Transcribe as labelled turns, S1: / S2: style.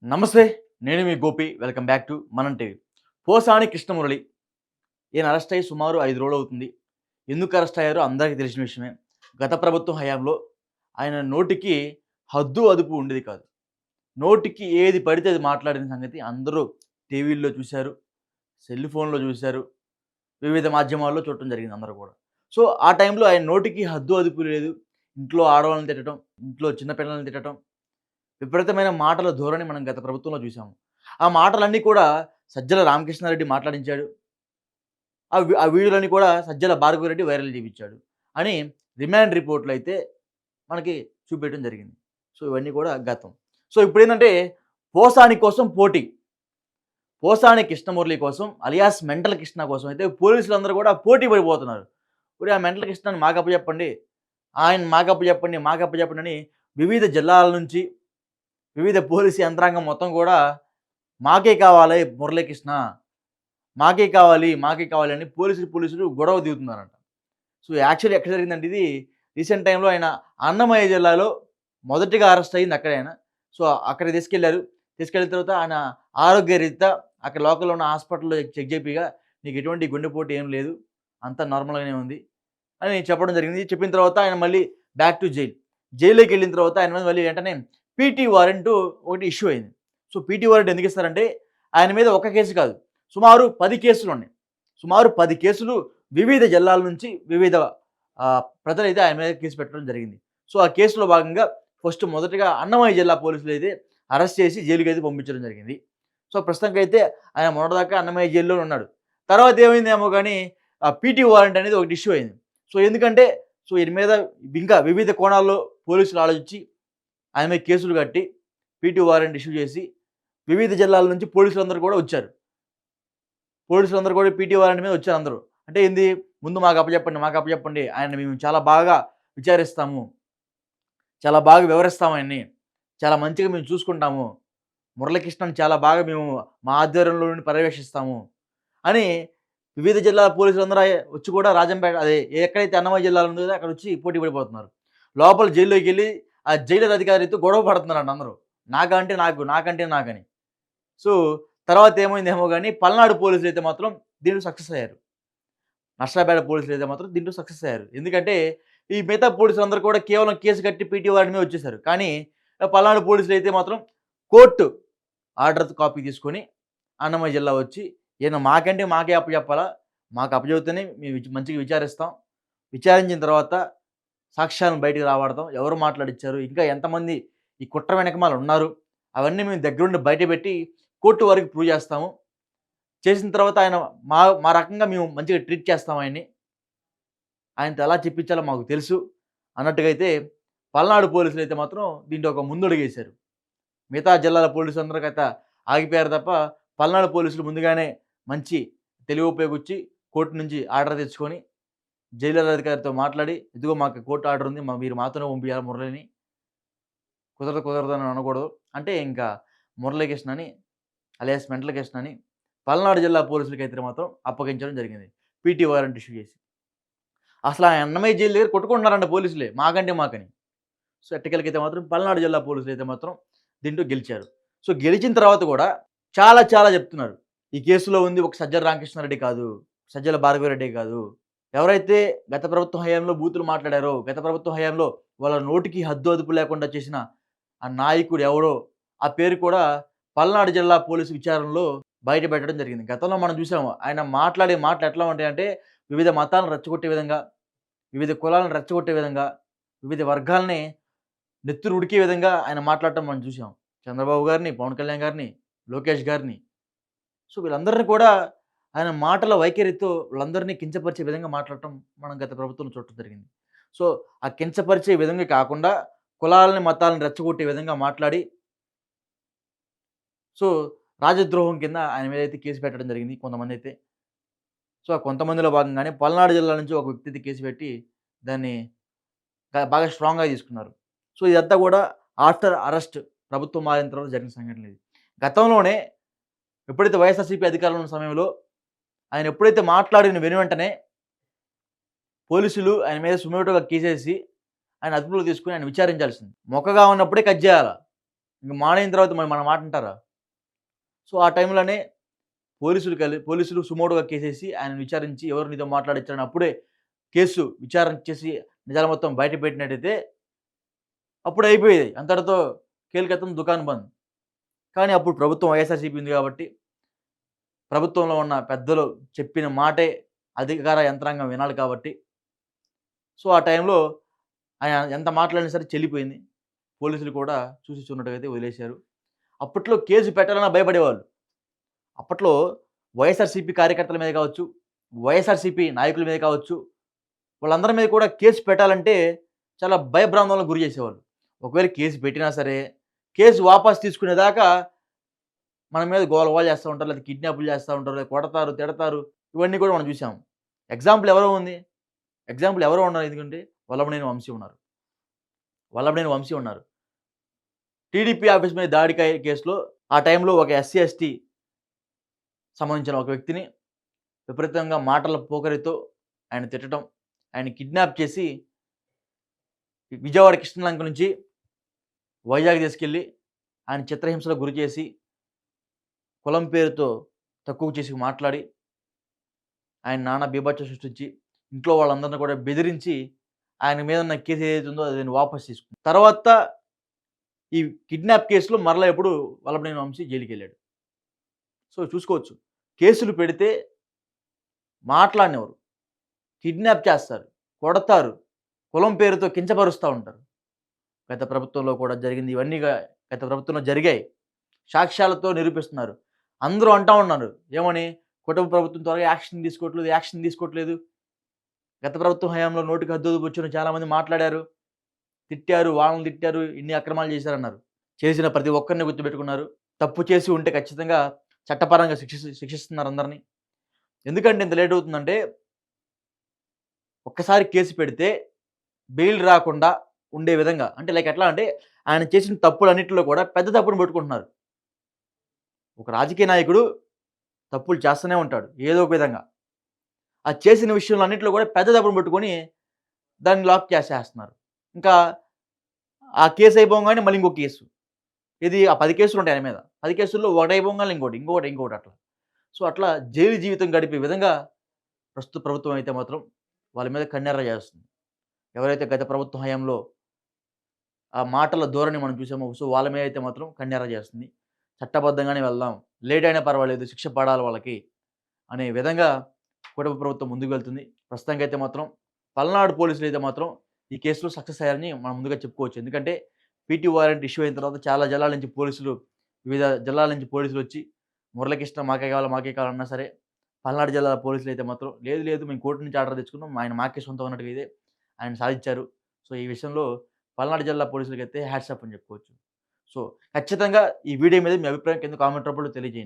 S1: నమస్తే. నేను మీ Gopi. Welcome back to మనం టీవీ. పోసాని కృష్ణమురళి ఈయన అరెస్ట్ అయ్యి సుమారు 5 రోజులవుతుంది. ఎందుకు అరెస్ట్ అయ్యారో అందరికీ తెలిసిన విషయమే. గత ప్రభుత్వం హయాంలో ఆయన నోటికి హద్దు, అదుపు ఉండేది కాదు. నోటికి ఏది పడితే అది మాట్లాడిన సంగతి అందరూ టీవీల్లో చూశారు, సెల్ ఫోన్‌లో చూశారు, వివిధ మాధ్యమాల్లో చూడటం జరిగింది అందరూ కూడా. సో, ఆ టైంలో ఆయన నోటికి హద్దు, అదుపు లేదు. ఇంట్లో ఆడవాళ్ళని తిట్టడం, ఇంట్లో చిన్న పిల్లల్ని తిట్టడం, విపరీతమైన మాటల ధోరణి మనం గత ప్రభుత్వంలో చూసాము. ఆ మాటలన్నీ కూడా సజ్జల రామకృష్ణారెడ్డి మాట్లాడించాడు. ఆ వీడియోలన్నీ కూడా సజ్జల భార్గవరెడ్డి వైరల్ చేపించాడు అని రిమాండ్ రిపోర్ట్‌లో అయితే మనకి చూపెట్టడం జరిగింది. సో, ఇవన్నీ కూడా గతం. సో, ఇప్పుడేందంటే పోసాని కోసం పోటీ. పోసాని కృష్ణమురళి కోసం అలియాస్ మెంటల్ కృష్ణ కోసం అయితే పోలీసులందరూ కూడా పోటీ పడిపోతున్నారు. ఒరేయ్! ఆ మెంటల్ కృష్ణని మాకప్పజెప్పండి. ఆయన మాకప్పజెప్పండి, మాకప్పజెప్పండి అని వివిధ జిల్లాల నుంచి వివిధ పోలీసు యంత్రాంగం మొత్తం కూడా మాకే కావాలి మురళీకృష్ణ, మాకే కావాలి, మాకే కావాలి అని పోలీసులు గొడవ దిగుతున్నారంట. సో, యాక్చువల్లీ ఎక్కడ జరిగిందంటే ఇది రీసెంట్ టైమ్‌లో ఆయన అన్నమయ్య జిల్లాలో మొదటిగా అరెస్ట్ అయింది అక్కడే ఆయన. సో, అక్కడికి తీసుకెళ్లారు. తీసుకెళ్ళిన తర్వాత ఆయన ఆరోగ్యరీత్యా అక్కడ లోకల్‌లో ఉన్న హాస్పిటల్‌లో చెక్ చేపియగా నీకు ఎటువంటి గుండెపోటు ఏం లేదు. అంతా నార్మల్‌గానే ఉంది అని చెప్పడం జరిగింది. చెప్పిన తర్వాత ఆయన మళ్ళీ బ్యాక్ టు జైల్. జైల్లోకెళ్ళిన తర్వాత ఆయన మీద మళ్ళీ వెంటనే పీటీ వారెంట్ ఒకటి ఇష్యూ అయింది. సో, పీటీ వారెంట్ ఎందుకు ఇస్తారంటే ఆయన మీద ఒక కేసు కాదు. సుమారు 10 కేసులున్నాయి. సుమారు 10 కేసులు వివిధ జిల్లాల నుంచి వివిధ ప్రజలైతే ఆయన మీద కేసు పెట్టడం జరిగింది. సో, ఆ కేసులో భాగంగా మొదటగా అన్నమయ్య జిల్లా పోలీసులైతే అరెస్ట్ చేసి జైలుకైతే పంపించడం జరిగింది. సో, ప్రస్తుతానికైతే ఆయన మొన్నటిదాకా అన్నమయ్య జైల్లోనే ఉన్నాడు. తర్వాత ఏమైందేమో గానీ పీటీ వారెంట్ అనేది ఒకటి ఇష్యూ అయింది. సో, ఎందుకంటే ఈయన మీద ఇంకా వివిధ కోణాల్లో పోలీసులు ఆలోచించి ఆయన మీద కేసులు కట్టి పీటీ వారెంట్ ఇష్యూ చేసి వివిధ జిల్లాల నుంచి పోలీసులందరూ కూడా వచ్చారు. పోలీసులందరూ కూడా పీటీ వారెంట్ మీద వచ్చారు అందరూ. అంటే ఏంది ముందు మాకు అప్పజెప్పండి, మాకు అప్పజెప్పండి. ఆయన్ని మేము చాలా బాగా విచారిస్తాము. చాలా బాగా వివరిస్తాము ఆయన్ని. చాలా మంచిగా మేము చూసుకుంటాము. మురళీకృష్ణని చాలా బాగా మేము మా ఆధ్వర్యంలో నుండి పర్యవేక్షిస్తాము అని వివిధ జిల్లాల పోలీసులందరూ వచ్చి కూడా రాజంపేట అదే ఎక్కడైతే అన్నమయ్య జిల్లాలో ఉందో అక్కడ వచ్చి పోటీ పడిపోతున్నారు. లోపల జైల్లోకెళ్ళి ఆ జైలర్ అధికారితో గొడవ పడుతున్నారంట అందరూ. నాకంటే నాకు, నాకంటే నాకని. సో, తర్వాత ఏమైందేమో గానీ పల్నాడు పోలీసులైతే మాత్రం దీంట్లో సక్సెస్ అయ్యారు. నర్సరావుపేట పోలీసులైతే మాత్రం దీంట్లో సక్సెస్ అయ్యారు. ఎందుకంటే ఈ మిగతా పోలీసులందరూ కూడా కేవలం కేసు కట్టి పీటీ వారెంట్ మీద వచ్చేసారు. కానీ పల్నాడు పోలీసులైతే మాత్రం కోర్టు ఆర్డర్ కాపీ తీసుకొని అన్నమయ్య జిల్లా వచ్చి ఈయన మాకంటే మాకే అప్పచెప్పాలా, మాకు అప్పచెబితేనే మేము మంచిగా విచారిస్తాం. విచారించిన తర్వాత సాక్ష్యాలను బయటికి రాబడతాం. ఎవరు మాట్లాడిచ్చారు, ఇంకా ఎంతమంది ఈ కుట్ర వెనకమాల ఉన్నారు, అవన్నీ మేము దగ్గరుండి బయటపెట్టి కోర్టు వరకు ప్రూవ్ చేస్తాము. చేసిన తర్వాత ఆయన మా రకంగా మేము మంచిగా ట్రీట్ చేస్తాం ఆయన్ని. ఆయనతో ఎలా చెప్పించాలో మాకు తెలుసు అన్నట్టుగా అయితే పల్నాడు పోలీసులైతే మాత్రం దీంట్లో ఒక ముందడుగేశారు. మిగతా జిల్లాల పోలీసులందరికైతే ఆగిపోయారు తప్ప పల్నాడు పోలీసులు ముందుగానే మంచి తెలివి ఉపయోగించి కోర్టు నుంచి ఆర్డర్ తెచ్చుకొని జైలర్ అధికారితో మాట్లాడి ఇదిగో మాకు కోర్టు ఆర్డర్ ఉంది. మీరు మాతోనే పంపియాలి మురళిని. కుదరదు అని అనకూడదు. అంటే ఇంకా మురళీకృష్ణని అలియాస్ మెంటల్ కృష్ణని పల్నాడు జిల్లా పోలీసులకైతే మాత్రం అప్పగించడం జరిగింది. పీటీ వారెంట్ ఇష్యూ చేసి. అసలు ఆ అన్నమయ్య జైలు దగ్గర కొట్టుకుంటున్నారంట పోలీసులే మాకంటే మాకని. సో, ఎట్టకేలకైతే మాత్రం పల్నాడు జిల్లా పోలీసులైతే మాత్రం దీంట్లో గెలిచారు. సో, గెలిచిన తర్వాత కూడా చాలా చెప్తున్నారు. ఈ కేసులో ఉంది ఒక సజ్జల రామకృష్ణారెడ్డి కాదు, సజ్జల భార్గవరెడ్డి కాదు. ఎవరైతే గత ప్రభుత్వం హయాంలో బూతులు మాట్లాడారో, గత ప్రభుత్వం హయాంలో వాళ్ళ నోటికి హద్దు అదుపు లేకుండా చేసిన ఆ నాయకుడు ఎవరో ఆ పేరు కూడా పల్నాడు జిల్లా పోలీసు విచారణలో బయట పెట్టడం జరిగింది. గతంలో మనం చూసాము. ఆయన మాట్లాడే మాటలు ఎట్లా ఉంటాయంటే వివిధ మతాలను రెచ్చగొట్టే విధంగా, వివిధ కులాలను రెచ్చగొట్టే విధంగా, వివిధ వర్గాల్ని నెత్తురు ఉడికే విధంగా ఆయన మాట్లాడటం మనం చూసాం. చంద్రబాబు గారిని, పవన్ కళ్యాణ్ గారిని, లోకేష్ గారిని. సో, వీళ్ళందరిని కూడా ఆయన మాటల వైఖరితో వీళ్ళందరినీ కించపరిచే విధంగా మాట్లాడటం మనం గత ప్రభుత్వంలో చూడటం జరిగింది. సో, ఆ కించపరిచే విధంగా కాకుండా కులాలని, మతాలను రెచ్చగొట్టే విధంగా మాట్లాడి సో, రాజద్రోహం కింద ఆయన మీదైతే కేసు పెట్టడం జరిగింది కొంతమందైతే. సో, ఆ కొంతమందిలో భాగంగానే పల్నాడు జిల్లా నుంచి ఒక వ్యక్తి అయితే కేసు పెట్టి దాన్ని బాగా స్ట్రాంగ్‌గా తీసుకున్నారు. సో, ఇదంతా కూడా ఆఫ్టర్ అరెస్ట్ ప్రభుత్వం మారిన తర్వాత జరిగిన సంఘటన ఇది. గతంలోనే ఎప్పుడైతే వైఎస్ఆర్‌సీపీ అధికారంలో ఉన్న సమయంలో ఆయన ఎప్పుడైతే మాట్లాడిన వెనువెంటనే పోలీసులు ఆయన మీద సుమోటోగా కేసేసి ఆయన అదుపులోకి తీసుకొని ఆయన విచారించాల్సింది. మొక్కగా ఉన్నప్పుడే కట్ చేయాల. ఇంక మానేయిన తర్వాత మరి మన మాట వింటారా? సో, ఆ టైంలోనే పోలీసులు సుమోటోగా కేసేసి ఆయనను విచారించి ఎవరు నీతో మాట్లాడిచ్చారని అప్పుడే కేసు విచారణ చేసి నిజాలు మొత్తం బయట పెట్టినట్టయితే అప్పుడు అయిపోయేది. అంతటితో కేల్ దుకాన్ బంద్. కానీ అప్పుడు ప్రభుత్వం వైఎస్ఆర్‌సీపీ ఉంది కాబట్టి ప్రభుత్వంలో ఉన్న పెద్దలు చెప్పిన మాటే అధికార యంత్రాంగం వినాలి కాబట్టి, సో, ఆ టైంలో ఆయన ఎంత మాట్లాడినా సరే చెల్లిపోయింది. పోలీసులు కూడా చూసి చూడనట్టుగా వదిలేశారు. అప్పట్లో కేసు పెట్టాలన్నా భయపడేవాళ్ళు. అప్పట్లో వైఎస్ఆర్‌సీపీ కార్యకర్తల మీద కావచ్చు, వైఎస్ఆర్‌సీపీ నాయకుల మీద కావచ్చు, వాళ్ళందరి మీద కూడా కేసు పెట్టాలంటే చాలా భయభ్రాంతులకు గురి చేసేవాళ్ళు. ఒకవేళ కేసు పెట్టినా సరే, కేసు వాపస్ తీసుకునేదాకా మన మీద గోల గోల చేస్తా ఉంటారు. లేదా కిడ్నాపులు చేస్తా ఉంటారు. లేదా కొడతారు, తిడతారు. ఇవన్నీ కూడా మనం చూసాం. ఎగ్జాంపుల్ ఎవరో ఉంది. ఎగ్జాంపుల్ ఎవరో ఉన్నారు. ఎందుకంటే వల్లభనేని వంశీ ఉన్నారు. వల్లభనేని వంశీ ఉన్నారు. టీడీపీ ఆఫీస్ మీద కేసులో ఆ టైంలో ఒక ఎస్సీ, ఎస్టీ సంబంధించిన ఒక వ్యక్తిని విపరీతంగా మాటల పోకరితో ఆయన తిట్టడం, ఆయన్ని కిడ్నాప్ చేసి విజయవాడ కృష్ణలంక నుంచి వైజాగ్ తీసుకెళ్ళి ఆయన చిత్రహింసలకు గురిచేసి, కులం పేరుతో తక్కువ చేసి మాట్లాడి, ఆయన నానా బీభత్సం సృష్టించి, ఇంట్లో వాళ్ళందరిని కూడా బెదిరించి, ఆయన మీద ఉన్న కేసు ఏదైతే ఉందో దాన్ని వాపస్ తీసుకుంది. తర్వాత ఈ కిడ్నాప్ కేసులో మరలా ఎప్పుడు వల్లభనేని వంశీ జైలుకెళ్ళాడు. సో, చూసుకోవచ్చు. కేసులు పెడితే మాట్లాడనివ్వరు. కిడ్నాప్ చేస్తారు, కొడతారు, కులం పేరుతో కించపరుస్తా ఉంటారు. గత ప్రభుత్వంలో కూడా జరిగింది. ఇవన్నీ గత ప్రభుత్వంలో జరిగాయి. సాక్ష్యాలతో నిరూపిస్తున్నారు. అందరూ అంటా ఉన్నారు. ఏమని? కుటుంబ ప్రభుత్వం త్వరగా యాక్షన్ తీసుకోవట్లేదు. గత ప్రభుత్వం హయాంలో నోటికి హద్దులు కూర్చొని చాలామంది మాట్లాడారు. తిట్టారు, వాళ్ళని తిట్టారు, ఇన్ని అక్రమాలు చేశారన్నారు. చేసిన ప్రతి ఒక్కరిని గుర్తుపెట్టుకున్నారు. తప్పు చేసి ఉంటే ఖచ్చితంగా చట్టపరంగా శిక్షిస్తున్నారు అందరిని. ఎందుకంటే ఇంత లేట్ అవుతుందంటే, ఒక్కసారి కేసు పెడితే బెయిల్ రాకుండా ఉండే విధంగా, అంటే లైక్ ఎట్లా అంటే ఆయన చేసిన తప్పులన్నిటిలో కూడా పెద్ద తప్పును పట్టుకుంటున్నారు. ఒక రాజకీయ నాయకుడు తప్పులు చేస్తూనే ఉంటాడు ఏదో ఒక విధంగా. ఆ చేసిన విషయంలో అన్నిట్లో కూడా పెద్ద తప్పును పట్టుకొని దాన్ని లాక్ చేసేస్తున్నారు. ఇంకా ఆ కేసు అయిపోగానే మళ్ళీ ఇంకో కేసు. ఇది ఆ 10 కేసులు ఉంటాయి ఆయన మీద. 10 కేసుల్లో ఒకటి అయిపోగానే ఇంకోటి అట్లా. సో, అట్లా జైలు జీవితం గడిపే విధంగా ప్రస్తుత ప్రభుత్వం అయితే మాత్రం వాళ్ళ మీద కన్నెర్ర చేస్తుంది. ఎవరైతే గత ప్రభుత్వ హయాంలో ఆ మాటల ధోరణి మనం చూసామో, సో, వాళ్ళ మీద అయితే మాత్రం కన్నెర్ర చేస్తుంది. చట్టబద్ధంగానే వెళ్దాం. లేట్ అయినా పర్వాలేదు. శిక్ష పడాలి వాళ్ళకి అనే విధంగా కూటమి ప్రభుత్వం ముందుకు వెళ్తుంది. ప్రస్తుతానికైతే మాత్రం పల్నాడు పోలీసులైతే మాత్రం ఈ కేసులో సక్సెస్ అయ్యారని మనం ముందుగా చెప్పుకోవచ్చు. ఎందుకంటే పీటీ వారెంట్ ఇష్యూ అయిన తర్వాత చాలా జిల్లాల నుంచి వివిధ జిల్లాల నుంచి పోలీసులొచ్చి మురళీకృష్ణ మాకే కావాలన్నా సరే, పల్నాడు జిల్లా పోలీసులైతే మాత్రం లేదు మేము కోర్టు నుంచి ఆర్డర్ తెచ్చుకున్నాం. ఆయన మాకే సొంతం అన్నట్టుగా ఇదే ఆయన సాధించారు. సో, ఈ విషయంలో పల్నాడు జిల్లా పోలీసులకైతే హ్యాట్స్ ఆఫ్ అని చెప్పుకోవచ్చు. సో, ఖచ్చితంగా ఈ వీడియో మీద మీ అభిప్రాయం కింద కామెంట్ రూపంలో తెలియజేయండి.